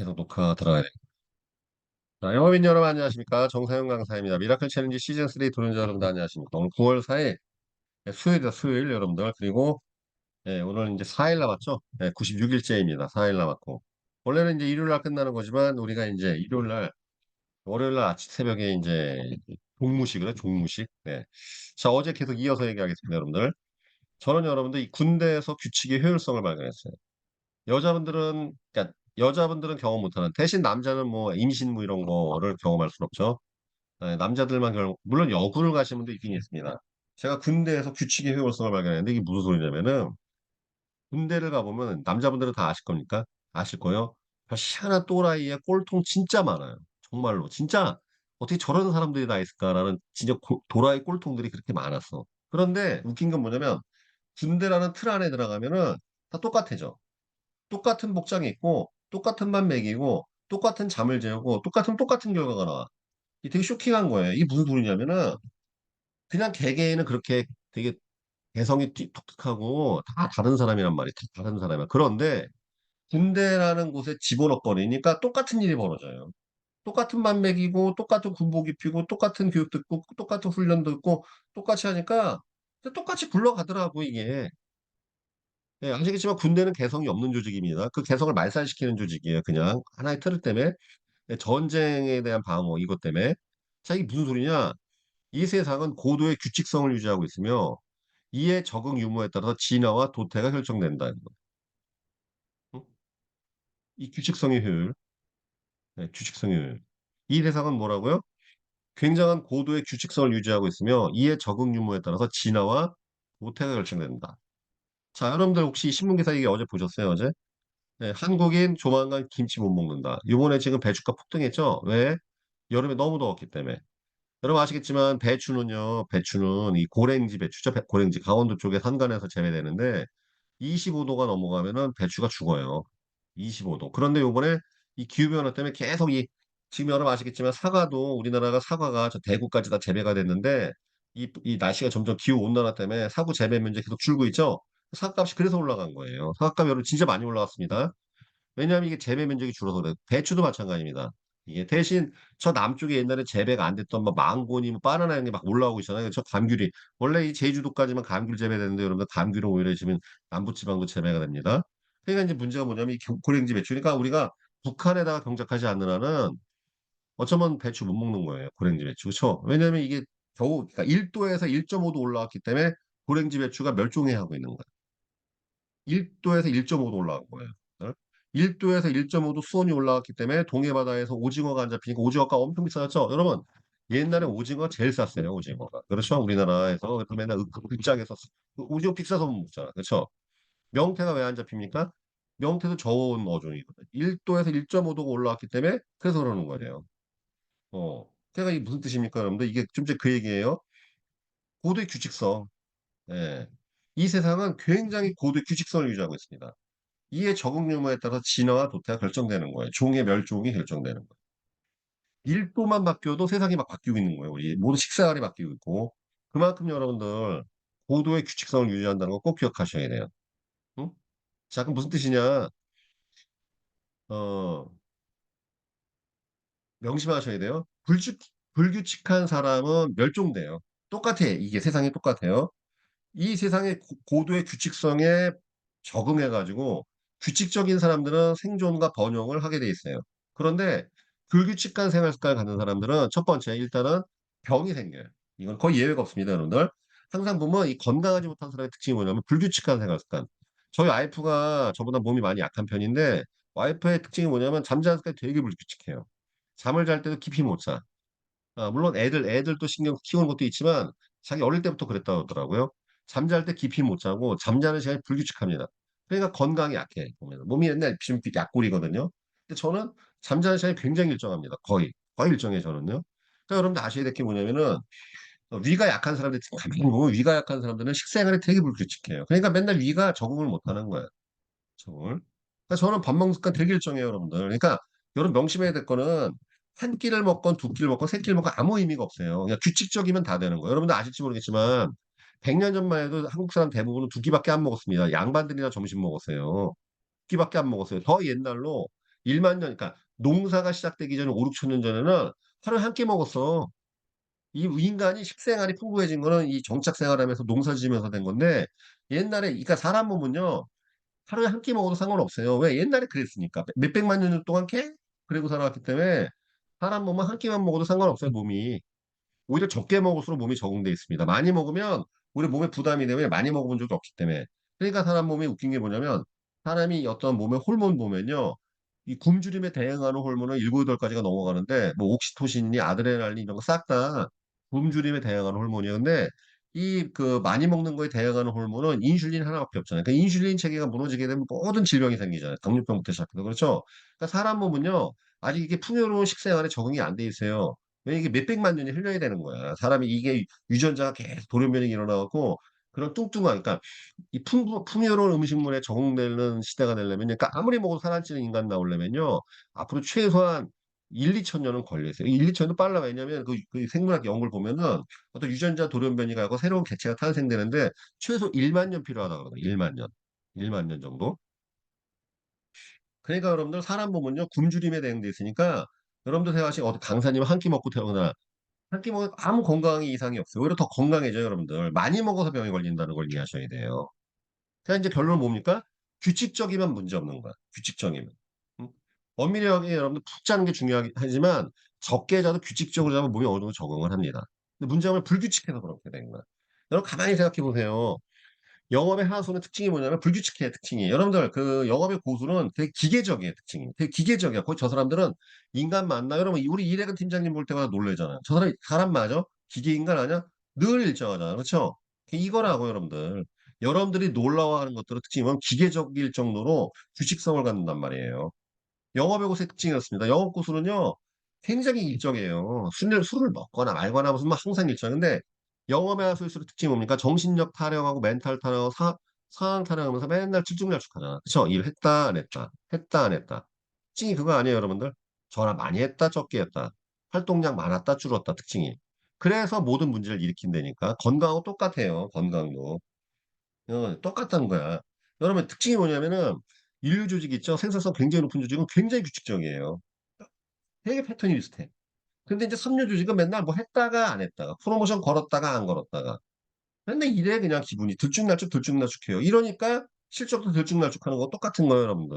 계속 녹화가 들어가야 돼. 자, 영업인 여러분 안녕하십니까? 정사영 강사입니다. 미라클 챌린지 시즌 3 도전자 여러분들 안녕하십니까? 오늘 9월 4일 수요일이다 수요일 여러분들. 그리고 오늘 이제 4일 남았죠? 96일째입니다. 4일 남았고 원래는 이제 일요일 날 끝나는 거지만 우리가 이제 일요일 날 월요일 날 아침 새벽에 이제 종무식을 종무식. 네. 자, 어제 계속 이어서 얘기하겠습니다, 여러분들. 저는 여러분들 이 군대에서 규칙의 효율성을 발견했어요. 그러니까 여자분들은 경험 못하는 대신 남자는 뭐 임신 뭐 이런 거를 경험할 수는 없죠. 남자들만 물론 여군을 가시는 분도 있긴 있습니다. 제가 군대에서 규칙의 효율성을 발견했는데 이게 무슨 소리냐면은 군대를 가보면 남자분들은 다 아실 겁니까? 아실 거예요. 별 희한한 또라이의 꼴통 진짜 많아요. 정말로 진짜 어떻게 저런 사람들이 다 있을까라는 진짜 도라이 꼴통들이 그렇게 많았어. 그런데 웃긴 건 뭐냐면 군대라는 틀 안에 들어가면은 다 똑같아져. 똑같은 복장이 있고 똑같은 만 먹이고 똑같은 잠을 재우고 똑같은 결과가 나와. 이게 되게 쇼킹한 거예요. 이게 무슨 소리냐면은 그냥 개개인은 그렇게 되게 개성이 독특하고 다 다른 사람이란 말이에요. 다 다른 사람이야. 그런데 군대라는 곳에 집어넣거리니까 똑같은 일이 벌어져요. 똑같은 만 먹이고 똑같은 군복 입히고 똑같은 교육 듣고 똑같은 훈련 듣고 똑같이 하니까 똑같이 굴러가더라고 이게. 아시겠지만 군대는 개성이 없는 조직입니다. 그 개성을 말살시키는 조직이에요. 그냥 하나의 틀 때문에. 전쟁에 대한 방어 이것 때문에. 자, 이게 무슨 소리냐? 이 세상은 고도의 규칙성을 유지하고 있으며 이에 적응 유무에 따라서 진화와 도태가 결정된다는 거예요. 응? 이 규칙성의 효율, 규칙성의 효율. 이 세상은 뭐라고요? 굉장한 고도의 규칙성을 유지하고 있으며 이에 적응 유무에 따라서 진화와 도태가 결정된다. 자, 여러분들 혹시 신문 기사 이게 어제 보셨어요? 어제? 한국인 조만간 김치 못 먹는다. 이번에 지금 배추가 폭등했죠? 왜? 여름에 너무 더웠기 때문에. 여러분 아시겠지만 배추는 이 고랭지 배추죠. 고랭지 강원도 쪽에 산간에서 재배되는데 25도가 넘어가면은 배추가 죽어요. 25도. 그런데 요번에 이 기후변화 때문에 계속 지금 여러분 아시겠지만 사과도 우리나라가 사과가 저 대구까지 다 재배가 됐는데 이 날씨가 점점 기후 온난화 때문에 사과 재배 면적이 계속 줄고 있죠. 사과값이 그래서 올라간 거예요. 사과값 여러분 진짜 많이 올라갔습니다. 왜냐하면 이게 재배 면적이 줄어서 그래요. 배추도 마찬가지입니다. 이게 대신 저 남쪽에 옛날에 재배가 안 됐던 뭐 망고니 뭐 바나나 이런 게 막 올라오고 있잖아요. 저 감귤이 원래 이 제주도까지만 감귤 재배되는데 여러분들 감귤은 오히려 지금 남부지방도 재배가 됩니다. 그러니까 이제 문제가 뭐냐면 이 고랭지 배추. 그러니까 우리가 북한에다가 경작하지 않는 한은 어쩌면 배추 못 먹는 거예요. 고랭지 배추. 그렇죠? 왜냐하면 이게 겨우 그러니까 1도에서 1.5도 올라왔기 때문에 고랭지 배추가 멸종해 하고 있는 거예요. 1도에서 1.5도 올라간 거예요. 1도에서 1.5도 수온이 올라갔기 때문에 동해바다에서 오징어가 안 잡히니까 오징어가 엄청 비싸졌죠. 여러분 옛날에 오징어 제일 쌌어요. 오징어가. 그렇죠. 우리나라에서 그래서 맨날 극장에서 오징어 비싸서 못 먹잖아. 그렇죠. 명태가 왜 안 잡힙니까? 명태도 저온 어종이거든. 1도에서 1.5도가 올라왔기 때문에 그래서 그러는 거예요. 그러니까 이게 무슨 뜻입니까, 여러분들? 이게 좀 전에 그 얘기예요. 고도의 규칙성. 예. 이 세상은 굉장히 고도의 규칙성을 유지하고 있습니다. 이에 적응 유무에 따라 진화와 도태가 결정되는 거예요. 종의 멸종이 결정되는 거예요. 1도만 바뀌어도 세상이 막 바뀌고 있는 거예요. 우리 모든 식생활이 바뀌고 있고. 그만큼 여러분들 고도의 규칙성을 유지한다는 거 꼭 기억하셔야 돼요. 응? 자, 그럼 무슨 뜻이냐? 어, 명심하셔야 돼요. 불규칙한 사람은 멸종돼요. 똑같아. 이게 세상이 똑같아요. 이 세상의 고도의 규칙성에 적응해가지고 규칙적인 사람들은 생존과 번영을 하게 돼 있어요. 그런데 불규칙한 생활 습관을 갖는 사람들은 첫 번째 일단은 병이 생겨요. 이건 거의 예외가 없습니다, 여러분들. 항상 보면 이 건강하지 못한 사람의 특징이 뭐냐면 불규칙한 생활 습관. 저희 와이프가 저보다 몸이 많이 약한 편인데 와이프의 특징이 뭐냐면 잠자는 습관이 되게 불규칙해요. 잠을 잘 때도 깊이 못 자. 물론 애들도 신경 키우는 것도 있지만 자기 어릴 때부터 그랬다고 하더라고요. 잠잘 때 깊이 못 자고 잠자는 시간이 불규칙합니다. 그러니까 건강이 약해. 보면 몸이 옛날 지금 약골이거든요. 근데 저는 잠자는 시간이 굉장히 일정합니다. 거의 일정해요, 저는요. 그러니까 여러분들 아셔야 될 게 뭐냐면은 위가 약한 사람들 가만히 보면 위가 약한 사람들은 식생활이 되게 불규칙해요. 그러니까 맨날 위가 적응을 못 하는 거예요. 적응을. 그러니까 저는 밥 먹는 습관 되게 일정해요, 여러분들. 그러니까 여러분 명심해야 될 거는 한 끼를 먹건 두 끼를 먹건 세 끼를 먹건 아무 의미가 없어요. 그냥 규칙적이면 다 되는 거예요. 여러분들 아실지 모르겠지만 100년 전만 해도 한국 사람 대부분은 두 끼밖에 안 먹었습니다. 양반들이나 점심 먹었어요. 두 끼밖에 안 먹었어요. 더 옛날로 1만 년, 그러니까 농사가 시작되기 전에 5, 6천 년 전에는 하루에 한 끼 먹었어. 이 인간이 식생활이 풍부해진 거는 이 정착 생활하면서 농사 지으면서 된 건데 옛날에 그러니까 사람 몸은요 하루에 한 끼 먹어도 상관없어요. 왜? 옛날에 그랬으니까. 몇백만 년 동안 그리고 살아왔기 때문에 사람 몸은 한 끼만 먹어도 상관없어요, 몸이. 오히려 적게 먹을수록 몸이 적응돼 있습니다. 많이 먹으면 우리 몸에 부담이 되면 많이 먹어본 적이 없기 때문에. 그러니까 사람 몸이 웃긴 게 뭐냐면 사람이 어떤 몸의 호르몬 보면요. 이 굶주림에 대응하는 호르몬은 7, 8가지가 넘어가는데 뭐 옥시토신이니 아드레날린 이런 거 싹 다 굶주림에 대응하는 호르몬이에요. 근데 이 그 많이 먹는 거에 대응하는 호르몬은 인슐린 하나밖에 없잖아요. 그러니까 인슐린 체계가 무너지게 되면 모든 질병이 생기잖아요. 당뇨병부터 시작해서. 그렇죠? 그러니까 사람 몸은요. 아직 이게 풍요로운 식생활에 적응이 안 돼 있어요. 왜 이게 몇백만 년이 흘려야 되는 거야. 사람이 이게 유전자가 계속 돌연변이 일어나고 그런 뚱뚱한, 그러니까 이 풍요로운 음식물에 적응되는 시대가 되려면, 그러니까 아무리 먹어도 살아찌는 인간 나오려면요, 앞으로 최소한 1, 2천 년은 걸려있어요. 1, 2천 년도 빨라. 왜냐면 그 생물학 연구를 보면은 어떤 유전자 돌연변이가 하고 새로운 개체가 탄생되는데 최소 1만 년 필요하다 그러거든요. 1만 년. 1만 년 정도. 그러니까 여러분들 사람 몸은요, 굶주림에 대응돼 있으니까 여러분들 생각하시고 어디 강사님 한 끼 먹고 태어나 한 끼 먹으면 아무 건강에 이상이 없어요. 오히려 더 건강해져요, 여러분들. 많이 먹어서 병이 걸린다는 걸 이해하셔야 돼요. 자, 이제 결론은 뭡니까? 규칙적이면 문제 없는 거야. 규칙적이면. 응? 엄밀히 하게 여러분들 푹 자는 게 중요하지만 적게 자도 규칙적으로 자면 몸이 어느 정도 적응을 합니다. 근데 문제는 불규칙해서 그렇게 된 거야. 여러분 가만히 생각해 보세요. 영업의 하수는 특징이 뭐냐면 불규칙해 특징이. 여러분들 그 영업의 고수는 되게 기계적이에요 특징이. 되게 기계적이야. 거의 저 사람들은 인간 맞나? 여러분 우리 이래근 팀장님 볼 때마다 놀라잖아요. 저 사람이 사람 맞아? 기계 인간 아니야? 늘 일정하잖아. 그렇죠? 이거라고 여러분들. 여러분들이 놀라워하는 것들은 특징이 뭐냐면 기계적일 정도로 규칙성을 갖는단 말이에요. 영업의 고수의 특징이었습니다. 영업 고수는요, 굉장히 일정해요. 술을 먹거나 말거나 무슨 뭐 항상 일정인데, 영업의 고수의 특징이 뭡니까? 정신력 타령하고 멘탈 타령하고 상황 타령하면서 맨날 질쭉날쭉하잖아. 그쵸? 일 했다, 안 했다. 했다, 안 했다. 특징이 그거 아니에요, 여러분들? 전화 많이 했다, 적게 했다. 활동량 많았다, 줄었다, 특징이. 그래서 모든 문제를 일으킨다니까. 건강하고 똑같아요, 건강도. 똑같다는 거야. 여러분, 특징이 뭐냐면은, 인류 조직 있죠? 생산성 굉장히 높은 조직은 굉장히 규칙적이에요. 되게 패턴이 비슷해. 근데 이제 섬유 조직은 맨날 뭐 했다가 안 했다가, 프로모션 걸었다가 안 걸었다가. 맨날 이래 그냥 기분이 들쭉날쭉 들쭉날쭉해요. 이러니까 실적도 들쭉날쭉하는 거 똑같은 거예요, 여러분들.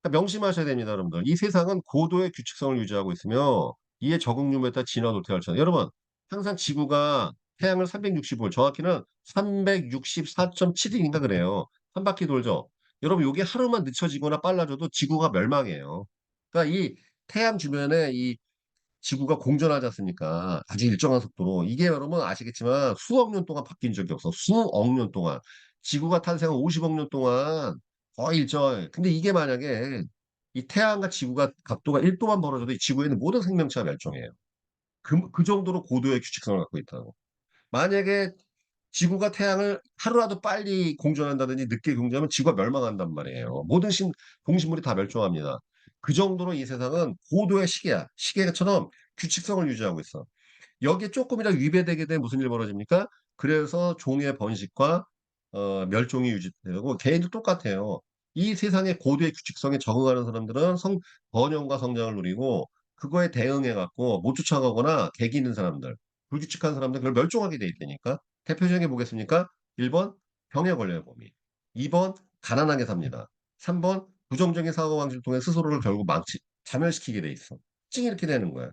그러니까 명심하셔야 됩니다, 여러분들. 이 세상은 고도의 규칙성을 유지하고 있으며 이에 적응률에 따라 진화 도태할 수 여러분, 항상 지구가 태양을 365일, 정확히는 364.7일인가 그래요. 한 바퀴 돌죠. 여러분, 요게 하루만 늦춰지거나 빨라져도 지구가 멸망해요. 그러니까 이 태양 주변에 이 지구가 공전하지 않습니까? 아주 일정한 속도로. 이게 여러분 아시겠지만 수억 년 동안 바뀐 적이 없어. 수억 년 동안. 지구가 탄생한 50억 년 동안 거의 일정. 근데 이게 만약에 이 태양과 지구가 각도가 1도만 벌어져도 이 지구에는 모든 생명체가 멸종해요. 그 정도로 고도의 규칙성을 갖고 있다고. 만약에 지구가 태양을 하루라도 빨리 공전한다든지 늦게 공전하면 지구가 멸망한단 말이에요. 모든 동식물이 다 멸종합니다. 그 정도로 이 세상은 고도의 시계야. 시계처럼 규칙성을 유지하고 있어. 여기에 조금이라도 위배되게 되면 무슨 일이 벌어집니까? 그래서 종의 번식과 멸종이 유지되고 개인도 똑같아요. 이 세상의 고도의 규칙성에 적응하는 사람들은 번영과 성장을 누리고 그거에 대응해 갖고 못 쫓아가거나 객기 있는 사람들, 불규칙한 사람들 그걸 멸종하게 돼 있다니까. 대표적인 게 뭐겠습니까? 1번 병에 걸려요, 몸이. 2번 가난하게 삽니다. 3번 부정적인 사고 방식을 통해 스스로를 결국 자멸시키게 돼 있어. 특징이 이렇게 되는 거야.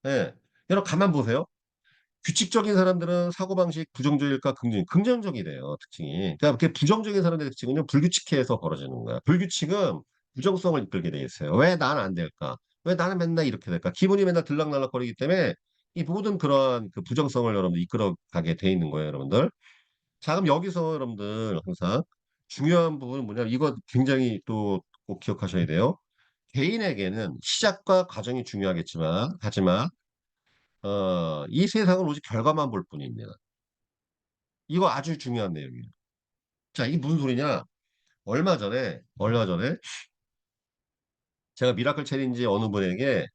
예. 여러분 가만 보세요. 규칙적인 사람들은 사고방식 부정적일까 긍정적이래요, 특징이. 그러니까 그게 부정적인 사람들의 특징은요, 불규칙해서 벌어지는 거야. 불규칙은 부정성을 이끌게 돼 있어요. 왜 나는 안 될까? 왜 나는 맨날 이렇게 될까? 기분이 맨날 들락날락거리기 때문에 이 모든 그러한 그 부정성을 여러분들 이끌어가게 돼 있는 거예요, 여러분들. 자, 그럼 여기서 여러분들 항상 중요한 부분은 뭐냐면 이거 굉장히 또 꼭 기억하셔야 돼요. 개인에게는 시작과 과정이 중요하겠지만, 하지만 이 세상은 오직 결과만 볼 뿐입니다. 이거 아주 중요한 내용이에요. 자, 이게 무슨 소리냐? 얼마 전에 제가 미라클 챌린지 어느 분에게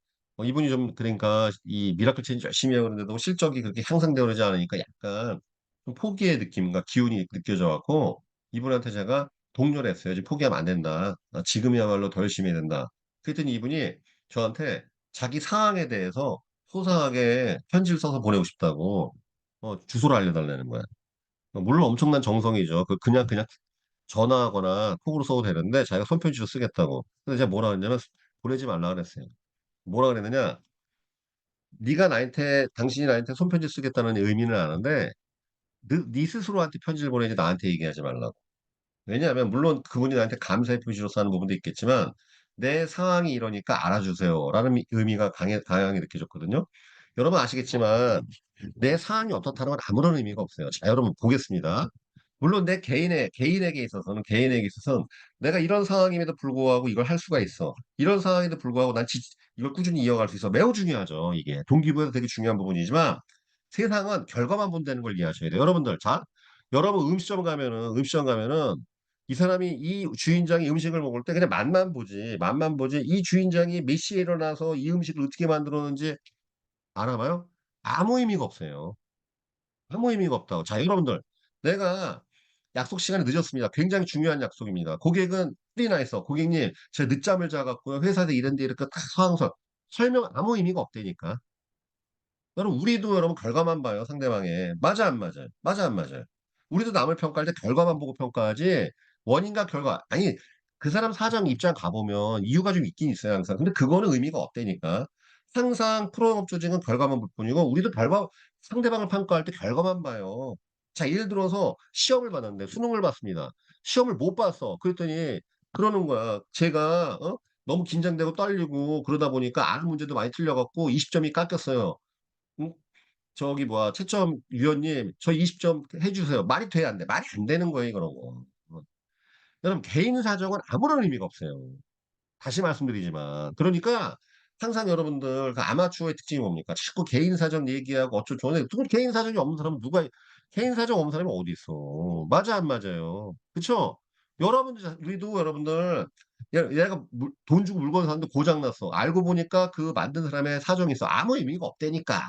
이분이 좀 그러니까 이 미라클 챌린지 열심히 하고 그러는데도 실적이 그렇게 향상되어 그러지 않으니까 약간 좀 포기의 느낌과 기운이 느껴져 갖고 이분한테 제가 독려를 했어요. 이제 포기하면 안 된다. 지금이야말로 더 열심히 해야 된다. 그랬더니 이분이 저한테 자기 상황에 대해서 소상하게 편지를 써서 보내고 싶다고 주소를 알려달라는 거야. 물론 엄청난 정성이죠. 그냥 전화하거나 톡으로 써도 되는데 자기가 손편지로 쓰겠다고. 근데 제가 뭐라 그랬냐면 보내지 말라 그랬어요. 뭐라 그랬느냐? 당신이 나한테 손편지 쓰겠다는 의미는 아는데 네 스스로한테 편지를 보내지 나한테 얘기하지 말라고. 왜냐하면 물론 그분이 나한테 감사의 표시로서 하는 부분도 있겠지만 내 상황이 이러니까 알아주세요라는 의미가 강하게 느껴졌거든요. 여러분 아시겠지만 내 상황이 어떻다는 건 아무런 의미가 없어요. 자, 여러분 보겠습니다. 물론 내 개인에게 있어서는 내가 이런 상황임에도 불구하고 이걸 할 수가 있어. 이런 상황에도 불구하고 이걸 꾸준히 이어갈 수 있어. 매우 중요하죠. 이게 동기부여도 되게 중요한 부분이지만 세상은 결과만 본다는 걸 이해하셔야 돼요. 여러분들, 자, 여러분 음식점 가면은 이 사람이 이 주인장이 음식을 먹을 때 그냥 맛만 보지. 이 주인장이 몇 시에 일어나서 이 음식을 어떻게 만들었는지 알아봐요? 아무 의미가 없어요. 아무 의미가 없다고. 자, 여러분들, 내가 약속 시간이 늦었습니다. 굉장히 중요한 약속입니다. 고객은 띠나 있어. 고객님, 제가 늦잠을 자갖고요. 회사에서 이런데 이렇게 딱 상황설. 설명 아무 의미가 없다니까. 여러분, 우리도 여러분 결과만 봐요. 상대방의. 맞아, 안 맞아요? 맞아, 안 맞아요? 우리도 남을 평가할 때 결과만 보고 평가하지, 원인과 결과. 아니, 그 사람 사정 입장 가보면 이유가 좀 있긴 있어요, 항상. 근데 그거는 의미가 없다니까. 항상 프로영업 조직은 결과만 볼 뿐이고, 우리도 상대방을 평가할 때 결과만 봐요. 자, 예를 들어서 시험을 봤는데, 수능을 봤습니다. 시험을 못 봤어. 그랬더니, 그러는 거야. 제가, 너무 긴장되고 떨리고, 그러다 보니까 아는 문제도 많이 틀려갖고 20점이 깎였어요. 응? 저기 뭐야 채점 위원님 저 20점 해주세요. 말이 돼 안 돼? 말이 안 되는 거예요 그런 거. 여러분 개인 사정은 아무런 의미가 없어요. 다시 말씀드리지만 그러니까 항상 여러분들 그 아마추어의 특징이 뭡니까? 자꾸 개인 사정 얘기하고 어쩌고 저쩌고 누구 개인 사정이 없는 사람은 누가 개인 사정 없는 사람이 어디 있어? 맞아 안 맞아요? 그쵸? 우리도 여러분들 얘가 돈 주고 물건 사는데 고장 났어. 알고 보니까 그 만든 사람의 사정이 있어. 아무 의미가 없다니까.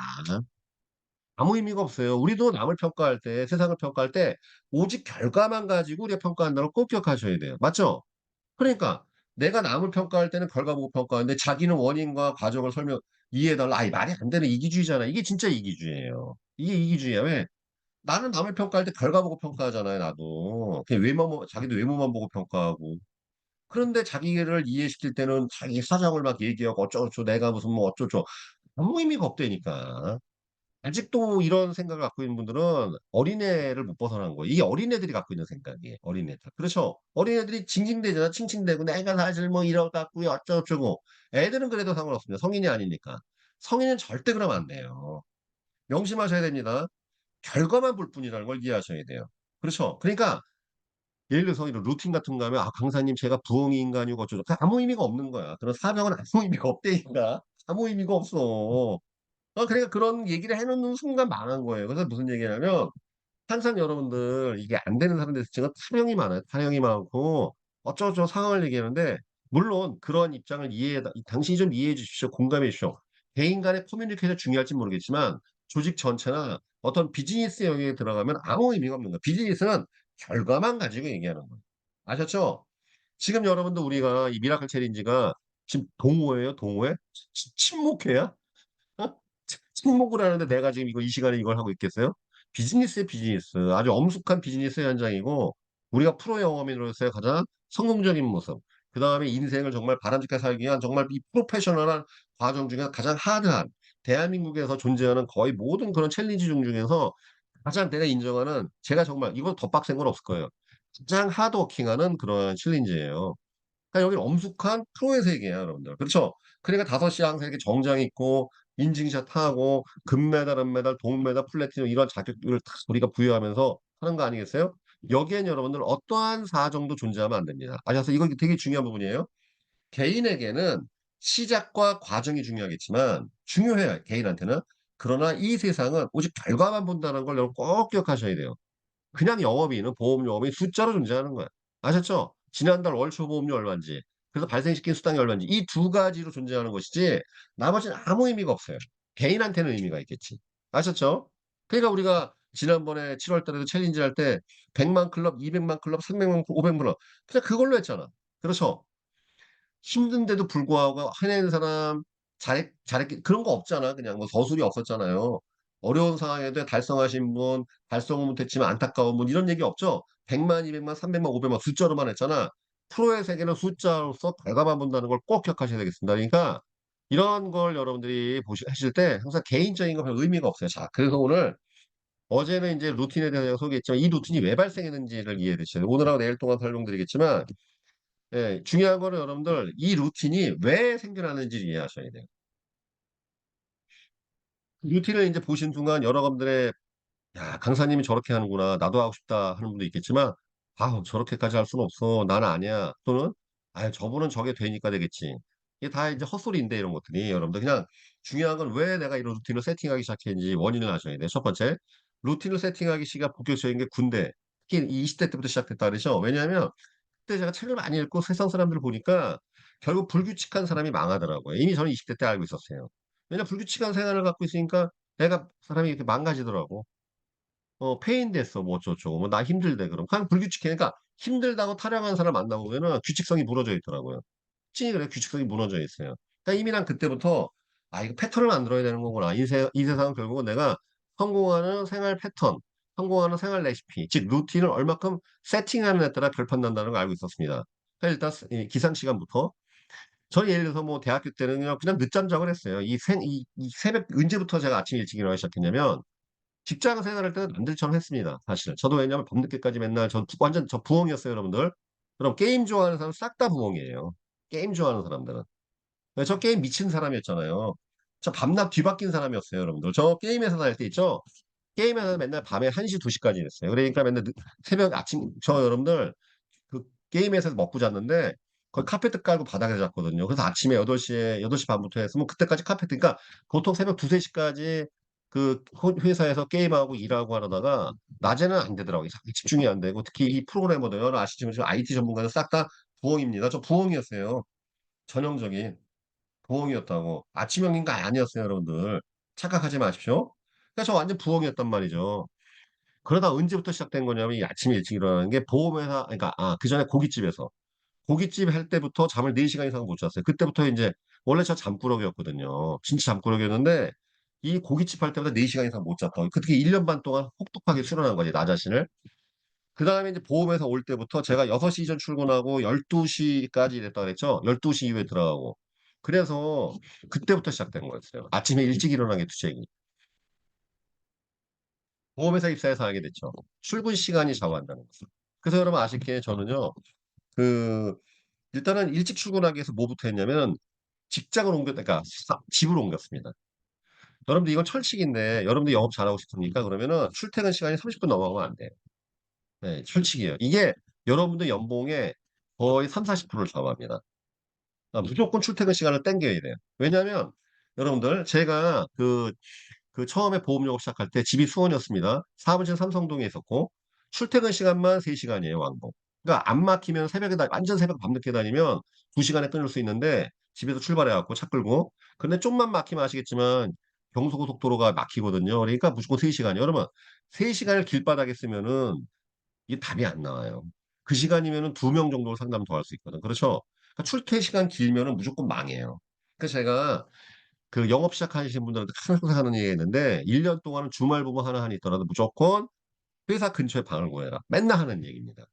아무 의미가 없어요. 우리도 남을 평가할 때, 세상을 평가할 때, 오직 결과만 가지고 우리가 평가한다는 걸 꼭 기억하셔야 돼요. 맞죠? 그러니까, 내가 남을 평가할 때는 결과 보고 평가하는데, 자기는 원인과 과정을 이해해달라. 아이, 말이 안 되는 이기주의잖아. 이게 진짜 이기주의예요. 이게 이기주의야. 왜? 나는 남을 평가할 때 결과 보고 평가하잖아요, 나도. 그냥 자기도 외모만 보고 평가하고. 그런데 자기를 이해시킬 때는 자기 사정을 막 얘기하고 어쩌고저쩌고 내가 무슨 뭐 어쩌고저쩌고. 아무 의미가 없다니까. 아직도 이런 생각을 갖고 있는 분들은 어린애를 못 벗어난 거예요. 이게 어린애들이 갖고 있는 생각이에요. 어린애들. 그렇죠? 어린애들이 징징대잖아. 칭칭대고 내가 사실 뭐 이러갖고 어쩌고저쩌고. 애들은 그래도 상관없습니다. 성인이 아니니까. 성인은 절대 그러면 안 돼요. 명심하셔야 됩니다. 결과만 볼 뿐이라는 걸 이해하셔야 돼요. 그렇죠? 그러니까 예를 들어서 이런 루틴 같은 거 하면 강사님 제가 부엉이 인간이고 어쩌고 아무 의미가 없는 거야. 그런 사명은 아무 의미가 없다니까. 아무 의미가 없어. 그러니까 그런 얘기를 해놓는 순간 망한 거예요. 그래서 무슨 얘기냐면 항상 여러분들 이게 안 되는 사람들 지금 타령이 많아요. 타령이 많고 어쩌고저쩌고 상황을 얘기하는데 물론 그런 입장을 당신이 좀 이해해 주십시오. 공감해 주십시오. 개인 간의 커뮤니케이션 중요할지 모르겠지만 조직 전체나 어떤 비즈니스 영역에 들어가면 아무 의미가 없는 거예요. 비즈니스는 결과만 가지고 얘기하는 거예요. 아셨죠? 지금 여러분들 우리가 이 미라클 챌린지가 지금 동호회예요, 동호회? 친목회야? 어? 승목을 하는데 내가 지금 이 시간에 이걸 하고 있겠어요? 비즈니스의 비즈니스. 아주 엄숙한 비즈니스 현장이고, 우리가 프로 영업인으로서의 가장 성공적인 모습. 그 다음에 인생을 정말 바람직하게 살기 위한 정말 이 프로페셔널한 과정 중에 가장 하드한, 대한민국에서 존재하는 거의 모든 그런 챌린지 중에서 가장 내가 인정하는, 제가 정말, 이건 더 빡센 건 없을 거예요. 가장 하드워킹하는 그런 챌린지예요. 그러니까 여기는 엄숙한 프로의 세계야, 여러분들. 그렇죠? 그러니까 5시 항상 이렇게 정장 입고, 인증샷 하고, 금메달, 은메달, 동메달, 플래티넘 이런 자격들을 다 우리가 부여하면서 하는 거 아니겠어요? 여기엔 여러분들 어떠한 사정도 존재하면 안 됩니다. 아셔서 이거 되게 중요한 부분이에요. 개인에게는 시작과 과정이 중요하겠지만, 중요해요, 개인한테는. 그러나 이 세상은 오직 결과만 본다는 걸 여러분 꼭 기억하셔야 돼요. 그냥 영업이익은 보험료험이 숫자로 존재하는 거야. 아셨죠? 지난달 월초 보험료 얼마인지, 그래서 발생시킨 수당이 얼마인지 이 두 가지로 존재하는 것이지 나머지는 아무 의미가 없어요. 개인한테는 의미가 있겠지. 아셨죠? 그러니까 우리가 지난번에 7월 달에도 챌린지 할 때 100만 클럽, 200만 클럽, 300만 클럽, 500만 클럽 그냥 그걸로 했잖아. 그렇죠? 힘든데도 불구하고 해내는 사람, 잘했 그런 거 없잖아. 그냥 뭐 서술이 없었잖아요. 어려운 상황에도 달성하신 분, 달성은 못했지만 안타까운 분 이런 얘기 없죠. 100만, 200만, 300만, 500만 숫자로만 했잖아. 프로의 세계는 숫자로서 결과만 본다는 걸 꼭 기억하셔야 되겠습니다. 그러니까 이런 걸 여러분들이 하실 때 항상 개인적인 거 별 의미가 없어요. 자, 그래서 오늘 어제는 이제 루틴에 대해서 소개했지만 이 루틴이 왜 발생했는지를 이해되셔야 돼요. 오늘하고 내일 동안 설명드리겠지만 예, 중요한 거는 여러분들 이 루틴이 왜 생겨나는지를 이해하셔야 돼요. 루틴을 이제 보신 순간 여러분들의 야, 강사님이 저렇게 하는구나. 나도 하고 싶다 하는 분도 있겠지만 아, 저렇게까지 할 수는 없어. 나는 아니야. 또는 아, 저분은 저게 되니까 되겠지. 이게 다 이제 헛소리인데 이런 것들이 여러분들 그냥 중요한 건 왜 내가 이런 루틴을 세팅하기 시작했는지 원인을 아셔야 돼요. 첫 번째, 루틴을 세팅하기 시가 본격적인 게 군대. 특히 20대 때부터 시작됐다 그러죠. 왜냐하면 그때 제가 책을 많이 읽고 세상 사람들을 보니까 결국 불규칙한 사람이 망하더라고요. 이미 저는 20대 때 알고 있었어요. 왜냐면 불규칙한 생활을 갖고 있으니까 내가 사람이 이렇게 망가지더라고. 페인됐어, 뭐 어쩌고저쩌고, 뭐 나 힘들대, 그럼. 그냥 불규칙해. 그러니까 힘들다고 타령하는 사람 만나보면은 규칙성이 무너져 있더라고요. 특히 그래, 규칙성이 무너져 있어요. 그러니까 이미 난 그때부터, 아, 이거 패턴을 만들어야 되는 거구나. 이 세상은 결국은 내가 성공하는 생활 패턴, 성공하는 생활 레시피, 즉, 루틴을 얼마큼 세팅하는 데 따라 결판 난다는 걸 알고 있었습니다. 그러니까 일단 이 기상 시간부터, 저는 예를 들어서 뭐 대학교 때는 그냥 늦잠 자고 그랬어요. 이 새벽, 언제부터 제가 아침 일찍 일어나기 시작했냐면, 직장 생활할 때는 남들처럼 했습니다. 사실. 저도 왜냐면 밤늦게까지 맨날 완전 저 부엉이었어요, 여러분들. 그럼 게임 좋아하는 사람 싹 다 부엉이에요. 게임 좋아하는 사람들은. 네, 저 게임 미친 사람이었잖아요. 저 밤낮 뒤바뀐 사람이었어요, 여러분들. 저 게임에서 할 때 있죠? 게임에서 맨날 밤에 1시, 2시까지 했어요. 그러니까 맨날 새벽 아침, 저 여러분들 그 게임에서 먹고 잤는데 거의 카페트 깔고 바닥에 잤거든요. 그래서 아침에 8시 반부터 했으면 그때까지 카페트, 그러니까 보통 새벽 2, 3시까지 그 회사에서 게임하고 일하고 하다가 낮에는 안 되더라고요. 집중이 안 되고 특히 이 프로그래머들 여러 아시지만 지금 IT 전문가는 싹 다 부엉입니다. 저 부엉이었어요. 전형적인 부엉이였다고. 아침형인 거 아니었어요, 여러분들. 착각하지 마십시오. 그러니까 저 완전 부엉이었단 말이죠. 그러다 언제부터 시작된 거냐면 이 아침에 일찍 일어나는 게 보험회사, 그러니까 그 전에 고깃집에서 고깃집 할 때부터 잠을 4시간 이상 못 잤어요. 그때부터 이제 원래 저 잠꾸러기였거든요. 진짜 잠꾸러기였는데 이 고깃집 할 때마다 4시간 이상 못 잤다. 그렇게 1년 반 동안 혹독하게 수련한 거지, 나 자신을. 그 다음에 이제 보험회사 올 때부터 제가 6시 이전 출근하고 12시까지 일했다 그랬죠. 12시 이후에 들어가고. 그래서 그때부터 시작된 거였어요. 아침에 일찍 일어나게 투쟁이. 보험회사 입사해서 알게 됐죠. 출근 시간이 좌우한다는 거죠. 그래서 여러분 아시기에 저는요, 그, 일단은 일찍 출근하기 위해서 뭐부터 했냐면, 직장을 그러니까 집을 옮겼습니다. 여러분들 이건 철칙인데, 여러분들 영업 잘하고 싶습니까? 그러면은 출퇴근 시간이 30분 넘어가면 안 돼요. 네, 철칙이에요. 이게 여러분들 연봉의 거의 3, 40%를 좌우합니다. 무조건 출퇴근 시간을 땡겨야 돼요. 왜냐하면 여러분들 제가 그 처음에 보험료업 시작할 때 집이 수원이었습니다. 사무실 삼성동에 있었고 출퇴근 시간만 3시간이에요, 왕복. 그러니까 안 막히면 완전 새벽 밤늦게 다니면 2시간에 끊을 수 있는데 집에서 출발해 갖고 차 끌고 근데 좀만 막히면 아시겠지만 경부고속도로가 막히거든요. 그러니까 무조건 3시간이에요. 여러분 3시간을 길바닥에 쓰면은 이게 답이 안 나와요. 그 시간이면은 2명 정도 상담 더 할 수 있거든. 그렇죠? 그러니까 출퇴 시간 길면은 무조건 망해요. 그래서 제가 그 영업 시작하시는 분들한테 항상 하는 얘기가 있는데 1년 동안은 주말 부부 하나 있더라도 무조건 회사 근처에 방을 구해라. 맨날 하는 얘기입니다.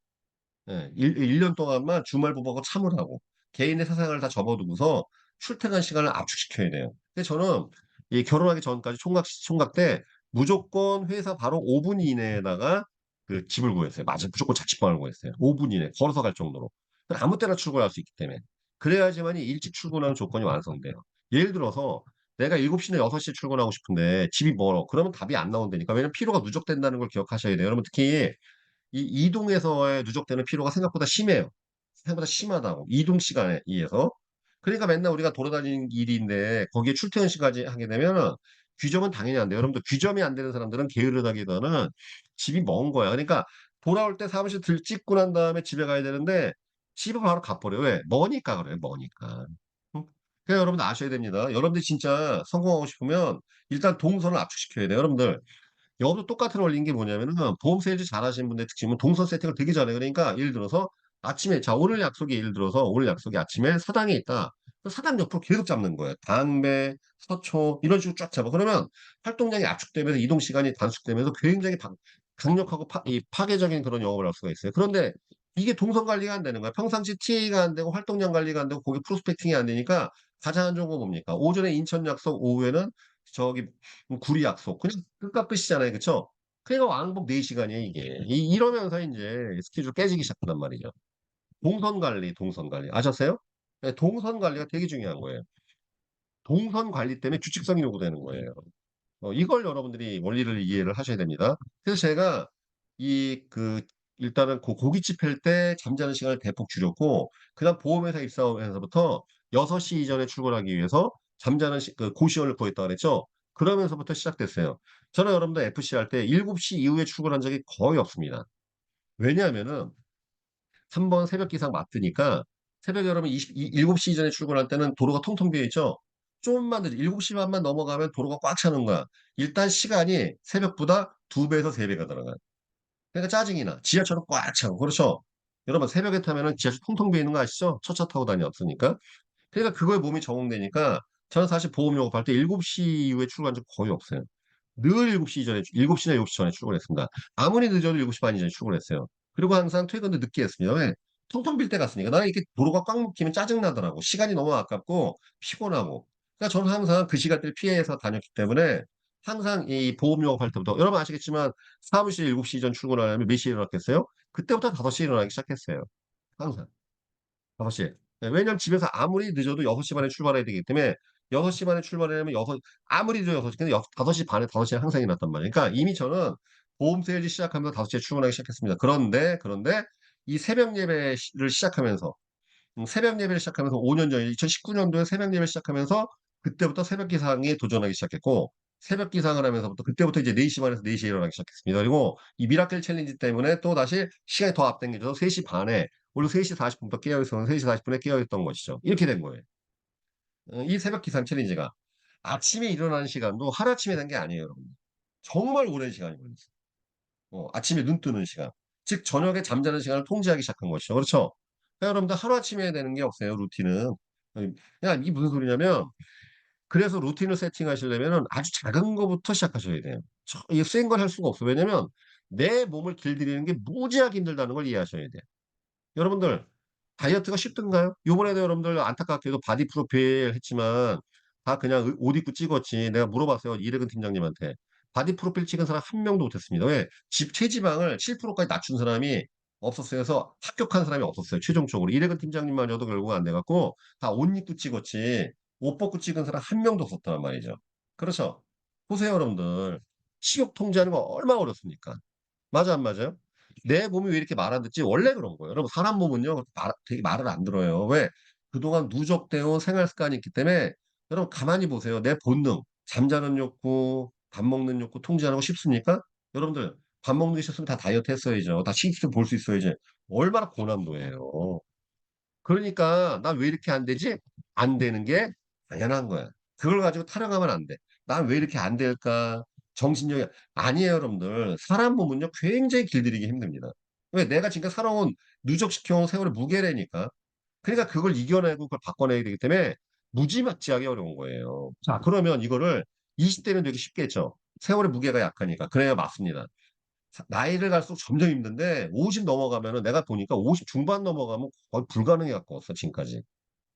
예, 1년 동안만 주말 부부하고 참으라고. 개인의 사생활을 다 접어두고서 출퇴근 시간을 압축시켜야 돼요. 근데 저는 이 결혼하기 전까지 총각 때 무조건 회사 바로 5분 이내에다가 그 집을 구했어요. 맞아, 무조건 자취방을 구했어요. 5분 이내 걸어서 갈 정도로. 아무 때나 출근할 수 있기 때문에. 그래야지만이 일찍 출근하는 조건이 완성돼요. 예를 들어서 내가 7시나 6시에 출근하고 싶은데 집이 멀어. 그러면 답이 안 나온다니까. 왜냐면 피로가 누적된다는 걸 기억하셔야 돼요. 여러분 특히 이 이동에서의 누적되는 피로가 생각보다 심해요. 생각보다 심하다고. 이동 시간에 의해서. 그러니까 맨날 우리가 돌아다니는 일인데 거기에 출퇴근 시까지 하게 되면 귀점은 당연히 안 돼요. 여러분들 귀점이 안 되는 사람들은 게으르다기보다는 집이 먼 거야. 그러니까 돌아올 때 사무실 찍고 난 다음에 집에 가야 되는데 집을 바로 가버려. 왜? 머니까 그래요. 머니까. 응? 그러니까 여러분들 아셔야 됩니다. 여러분들 진짜 성공하고 싶으면 일단 동선을 압축시켜야 돼요. 여러분들 여기도 똑같은 원리인 게 뭐냐면은 보험 세일즈 잘하시는 분들 특징은 동선 세팅을 되게 잘해요. 그러니까 예를 들어서 아침에, 자, 오늘 약속이 예를 들어서 오늘 약속이 아침에 사당에 있다. 사당 옆으로 계속 잡는 거예요. 당배, 서초, 이런 식으로 쫙 잡아. 그러면 활동량이 압축되면서 이동 시간이 단축되면서 굉장히 강력하고 파괴적인 그런 영업을 할 수가 있어요. 그런데 이게 동선 관리가 안 되는 거야. 평상시 TA가 안 되고 활동량 관리가 안 되고 고객 프로스펙팅이 안 되니까 가장 안 좋은 거 뭡니까? 오전에 인천 약속, 오후에는 저기 구리 약속. 그냥 끝과 끝이잖아요. 그쵸? 그러니까 왕복 4시간이에요, 이게. 이러면서 이제 스케줄 깨지기 시작한단 말이죠. 동선 관리, 동선 관리. 아셨어요? 네, 동선 관리가 되게 중요한 거예요. 동선 관리 때문에 규칙성이 요구되는 거예요. 이걸 여러분들이 원리를 이해를 하셔야 됩니다. 그래서 제가 일단은 고깃집 할 때 잠자는 시간을 대폭 줄였고, 그다음 보험회사 입사하면서부터 6시 이전에 출근하기 위해서 고시원을 구했다 그랬죠? 그러면서부터 시작됐어요. 저는 여러분들 FC 할 때 7시 이후에 출근한 적이 거의 없습니다. 왜냐하면은 3번 새벽 기상 맞으니까 새벽에 여러분 7시 이전에 출근할 때는 도로가 텅텅 비어 있죠? 좀만 늦어. 7시 반만 넘어가면 도로가 꽉 차는 거야. 일단 시간이 새벽보다 2배에서 3배가 들어가요. 그러니까 짜증이 나. 지하철은 꽉 차고. 그렇죠? 여러분 새벽에 타면은 지하철 텅텅 비어 있는 거 아시죠? 첫차 타고 다녔으니까. 그러니까 그거에 몸이 적응되니까 저는 사실 보험 영업할 때 7시 이후에 출근한 적 거의 없어요. 늘 7시 이전에, 7시나 7시 전에 출근했습니다. 아무리 늦어도 7시 반 이전에 출근했어요. 그리고 항상 퇴근도 늦게 했습니다. 왜? 텅텅 빌 때 갔으니까. 나는 이렇게 도로가 꽉 막히면 짜증나더라고. 시간이 너무 아깝고 피곤하고. 그러니까 저는 항상 그 시간대를 피해서 다녔기 때문에 항상 이 보험 영업할 때부터 여러분 아시겠지만 사무실 7시 이전 출근하려면 몇 시에 일어났겠어요? 그때부터 5시에 일어나기 시작했어요. 항상. 5시. 네, 왜냐면 집에서 아무리 늦어도 6시 반에 출발해야 되기 때문에 6시 반에 출발하려면 아무리 늦어도 6시, 근데 5시 반에 5시에 항상 일어났단 말이에요. 그러니까 이미 저는 보험 세일즈 시작하면서 5시에 출근하기 시작했습니다. 그런데 이 새벽 예배를 시작하면서 새벽 예배를 시작하면서 5년 전 2019년도에 새벽 예배를 시작하면서 그때부터 새벽 기상에 도전하기 시작했고 새벽 기상을 하면서부터 그때부터 이제 4시 반에서 4시에 일어나기 시작했습니다. 그리고 이 미라클 챌린지 때문에 또 다시 시간이 더 앞당겨져서 3시 반에 원래 3시 40분부터 깨어 있었는데 3시 40분에 깨어 있던 것이죠. 이렇게 된 거예요. 이 새벽 기상 챌린지가 아침에 일어나는 시간도 하루아침에 된 게 아니에요, 여러분. 정말 오랜 시간이 걸렸어요. 아침에 눈 뜨는 시간. 즉 저녁에 잠자는 시간을 통제하기 시작한 것이죠. 그렇죠? 그러니까 여러분들 하루아침에 되는 게 없어요, 루틴은. 그냥 이게 무슨 소리냐면 그래서 루틴을 세팅하시려면 아주 작은 거부터 시작하셔야 돼요. 이게 센 걸 할 수가 없어요. 왜냐면 내 몸을 길들이는 게 무지하게 힘들다는 걸 이해하셔야 돼요. 여러분들 다이어트가 쉽던가요? 요번에도 여러분들 안타깝게도 바디 프로필 했지만 다 그냥 옷 입고 찍었지. 내가 물어봤어요. 이래근 팀장님한테. 바디 프로필 찍은 사람 한 명도 못했습니다. 왜? 체지방을 7%까지 낮춘 사람이 없었어요. 그래서 합격한 사람이 없었어요. 최종적으로. 이래근 팀장님마저도 결국 안 돼갖고 다 옷 입고 찍었지. 옷 벗고 찍은 사람 한 명도 없었단 말이죠. 그렇죠? 보세요, 여러분들. 식욕 통제하는 거 얼마나 어렵습니까? 맞아, 안 맞아요? 내 몸이 왜 이렇게 말 안 듣지? 원래 그런 거예요. 여러분, 사람 몸은요, 되게 말을 안 들어요. 왜? 그동안 누적되어 온 생활 습관이 있기 때문에, 여러분, 가만히 보세요. 내 본능, 잠자는 욕구, 밥 먹는 욕구 통제하는 거 쉽습니까? 여러분들, 밥 먹는 게 싫으면 다 다이어트 했어야죠. 다 식습 볼 수 있어야지. 얼마나 고난도예요. 그러니까 난 왜 이렇게 안 되지? 안 되는 게 당연한 거야. 그걸 가지고 타령하면 안 돼. 난 왜 이렇게 안 될까? 정신력이 아니에요, 여러분들. 사람 몸은요 굉장히 길들이기 힘듭니다. 왜? 내가 지금까지 살아온 누적시켜온 세월의 무게라니까. 그러니까 그걸 이겨내고 그걸 바꿔내야 되기 때문에 무지막지하게 어려운 거예요. 자, 그러면 이거를 20대는 되게 쉽겠죠. 세월의 무게가 약하니까. 그래야 맞습니다. 나이를 갈수록 점점 힘든데 50 넘어가면은 내가 보니까 50 중반 넘어가면 거의 불가능에 가까웠어, 지금까지.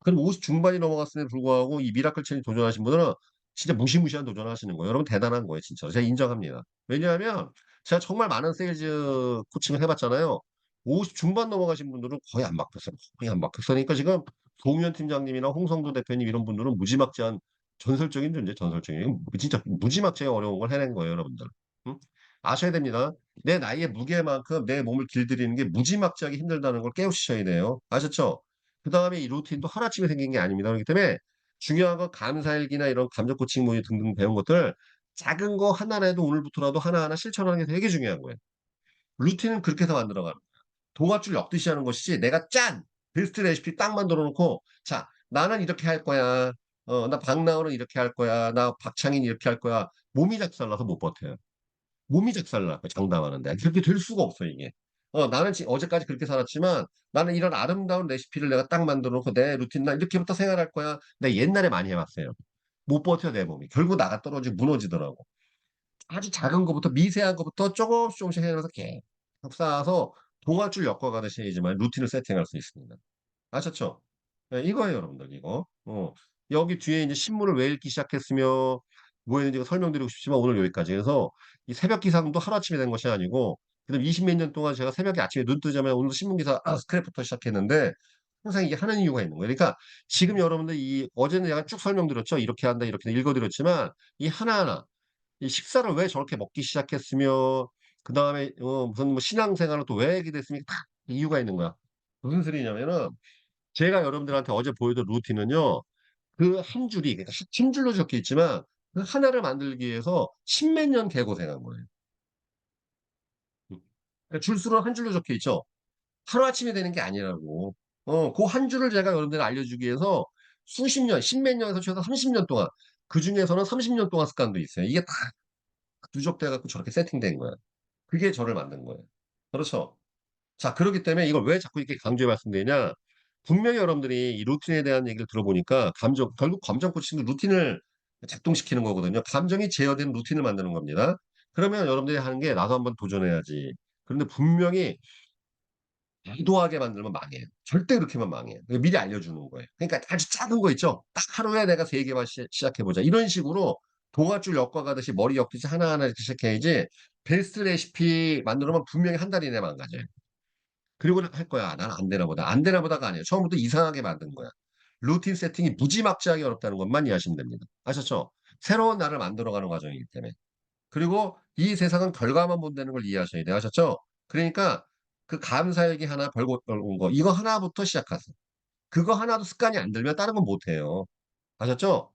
그럼 50 중반이 넘어갔음에도 불구하고 이 미라클 챌린지 도전하신 분들은 진짜 무시무시한 도전을 하시는 거예요. 여러분 대단한 거예요, 진짜. 제가 인정합니다. 왜냐하면 제가 정말 많은 세일즈 코칭을 해봤잖아요. 50 중반 넘어가신 분들은 거의 안 막혔어요. 거의 안 막혔어요. 그러니까 지금 송유현 팀장님이나 홍성도 대표님 이런 분들은 무지막지한 전설적인 존재, 전설적인 진짜 무지막지하게 어려운 걸 해낸 거예요, 여러분들. 응? 아셔야 됩니다. 내 나이의 무게만큼 내 몸을 길들이는 게 무지막지하게 힘들다는 걸 깨우치셔야 돼요. 아셨죠? 그 다음에 이 루틴도 하루아침에 생긴 게 아닙니다. 그렇기 때문에 중요한 건 감사일기나 이런 감정 코칭 모의 등등 배운 것들 작은 거 하나라도 오늘부터라도 하나하나 실천하는 게 되게 중요한 거예요. 루틴은 그렇게 해서 만들어가는 거예요. 동아줄 엮듯이 하는 것이지 내가 베스트 레시피 딱 만들어 놓고 자 나는 이렇게 할 거야. 나 박나은은 이렇게 할 거야. 나 박창인 이렇게 할 거야. 몸이 작살나서 못 버텨요. 몸이 작살나 장담하는데 그렇게 될 수가 없어 이게. 나는 어제까지 그렇게 살았지만 나는 이런 아름다운 레시피를 내가 딱 만들어 놓고 내 루틴 나 이렇게부터 생활할 거야. 내가 옛날에 많이 해봤어요. 못 버텨 내 몸이. 결국 나가 떨어지고 무너지더라고. 아주 작은 것부터 미세한 것부터 조금씩 조금씩 해서 계속 쌓아서 동아줄 엮어가듯이 이지만 루틴을 세팅할 수 있습니다. 아셨죠? 네, 이거예요, 여러분들, 이거. 여기 뒤에 이제 신문을 왜 읽기 시작했으며, 뭐 했는지 설명드리고 싶지만 오늘 여기까지. 그래서 이 새벽 기상도 하루아침에 된 것이 아니고, 그다음 20몇 년 동안 제가 새벽에 아침에 눈 뜨자마자 오늘 신문 기사 스크랩부터 시작했는데, 항상 이게 하는 이유가 있는 거예요. 그러니까 지금 여러분들 어제는 제가 쭉 설명드렸죠. 이렇게 한다, 이렇게 읽어드렸지만, 이 하나하나, 이 식사를 왜 저렇게 먹기 시작했으며, 그 다음에 무슨 뭐 신앙생활을 또 왜 하게 됐으며, 다 이유가 있는 거야. 무슨 소리냐면은, 제가 여러분들한테 어제 보여준 루틴은요, 그 한 줄이, 그러니까 한 줄로 적혀 있지만, 그 하나를 만들기 위해서 십몇 년 개고생한 거예요. 그러니까 줄수록 한 줄로 적혀 있죠. 하루아침에 되는 게 아니라고. 그 한 줄을 제가 여러분들 알려주기 위해서 수십 년, 십몇 년에서 최소 30년 동안, 그 중에서는 30년 동안 습관도 있어요. 이게 다 누적돼 갖고 저렇게 세팅된 거야. 그게 저를 만든 거예요. 그렇죠? 자, 그렇기 때문에 이걸 왜 자꾸 이렇게 강조해 말씀드리냐? 분명히 여러분들이 이 루틴에 대한 얘기를 들어보니까 결국 감정 코칭도 루틴을 작동시키는 거거든요. 감정이 제어된 루틴을 만드는 겁니다. 그러면 여러분들이 하는 게 나도 한번 도전해야지. 그런데 분명히 과도하게 만들면 망해요. 절대 그렇게만 망해요. 미리 알려주는 거예요. 그러니까 아주 작은 거 있죠? 딱 하루에 내가 3개만 시작해보자. 이런 식으로 동아줄 엮어가듯이 머리 엮듯이 하나하나 이렇게 시작해야지 베스트 레시피 만들면 분명히 한 달 이내 망가져요. 그리고 할 거야. 나는 안 되나 보다. 안 되나 보다가 아니에요. 처음부터 이상하게 만든 거야. 루틴 세팅이 무지막지하게 어렵다는 것만 이해하시면 됩니다. 아셨죠? 새로운 나를 만들어가는 과정이기 때문에. 그리고 이 세상은 결과만 본다는 걸 이해하셔야 돼요. 아셨죠? 그러니까 그 감사일기 하나 벌고 온 거, 이거 하나부터 시작하세요. 그거 하나도 습관이 안 들면 다른 건 못해요. 아셨죠?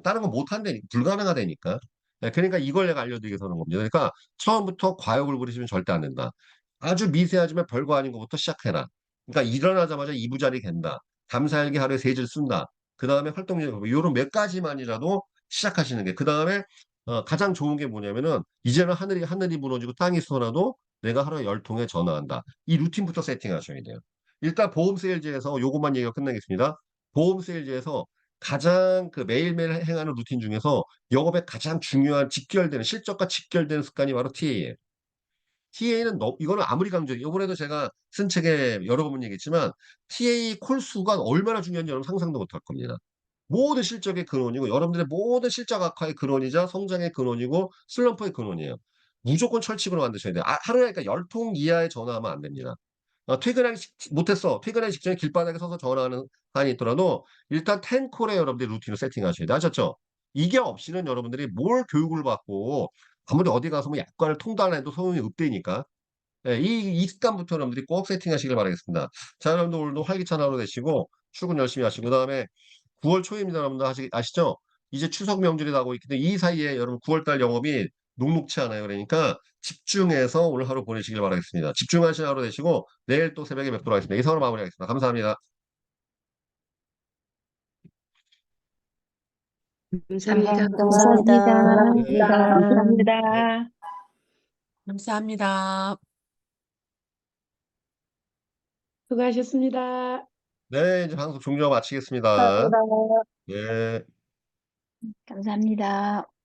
다른 건 못한다니까. 불가능하다니까. 네, 그러니까 이걸 내가 알려드리기 위해서 하는 겁니다. 그러니까 처음부터 과욕을 부리시면 절대 안 된다. 아주 미세하지만 별거 아닌 것부터 시작해라. 그러니까 일어나자마자 이부자리 갠다. 감사일기 하루에 3줄 쓴다. 그 다음에 활동력, 이런 몇 가지만이라도 시작하시는 게. 그 다음에 가장 좋은 게 뭐냐면은 이제는 하늘이 무너지고 땅이 쏘나도 내가 하루에 10통에 전화한다. 이 루틴부터 세팅하셔야 돼요. 일단 보험 세일즈에서 요것만 얘기가 끝나겠습니다. 보험 세일즈에서 가장 그 매일매일 행하는 루틴 중에서 영업에 가장 중요한 직결되는 실적과 직결되는 습관이 바로 TA예요. TA는 이거는 아무리 강조, 이번에도 제가 쓴 책에 여러 번 얘기했지만 TA 콜 수가 얼마나 중요한지 여러분 상상도 못할 겁니다. 모든 실적의 근원이고 여러분들의 모든 실적 악화의 근원이자 성장의 근원이고 슬럼프의 근원이에요. 무조건 철칙으로 만드셔야 돼요. 하루에 그러니까 10통 이하의 전화하면 안 됩니다. 퇴근하기 못했어. 퇴근하기 직전에 길바닥에 서서 전화하는 한이 있더라도 일단 10콜에 여러분들이 루틴을 세팅하셔야 돼요. 아셨죠? 이게 없이는 여러분들이 뭘 교육을 받고 아무리 어디 가서 뭐 약관을 통달해도 소용이 없다니까. 예, 이 습관부터 여러분들이 꼭 세팅하시길 바라겠습니다. 자, 여러분들 오늘도 활기찬 하루 되시고 출근 열심히 하시고 그다음에 9월 초입니다. 여러분들 아시죠? 이제 추석 명절이 나고 있기 때문에 이 사이에 여러분 9월 달 영업이 녹록치 않아요. 그러니까 집중해서 오늘 하루 보내시길 바라겠습니다. 집중하시는 하루 되시고 내일 또 새벽에 뵙도록 하겠습니다. 이상으로 마무리하겠습니다. 감사합니다. 감사합니다. 감사합니다. 감사합니다. 네, 네, 감사합니다. 감사합니다. 수고하셨습니다. 네, 이제 방송 종료 마치겠습니다. 감사합니다. 네. 감사합니다.